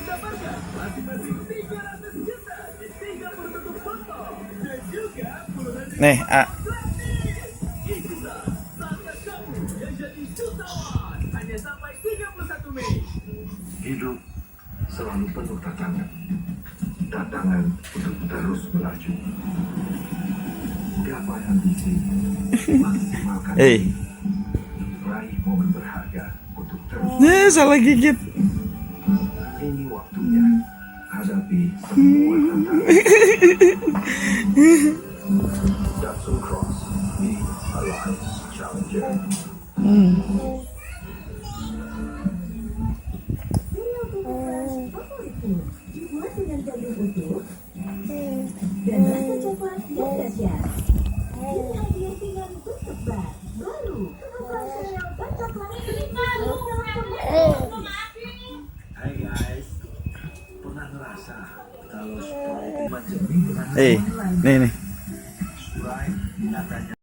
dapatkan masing-masing 300 juta di 30 potong dan juga puluhan ribu Nih, gratis. Itulah saatnya kamu yang jadi jutawan hanya sampai 31 Mei. Hidup selalu penuh tantangan untuk terus melaju. Gapai ambisi, maksimalkan raih momen berharga untuk terus. salah gigit. Ini waktunya hadapi semua tantangan. Datsun Cross, Be Alive Challenger. Dibuat dengan gandum utuh dan rasa coklat yang dahsyat. Dihadir dengan bentuk bar baru. Kebutuhan sereal dan coklat Hai guys, pernah ngerasa kalau Sprite macam ini dengan Nih. Sprite nyatanya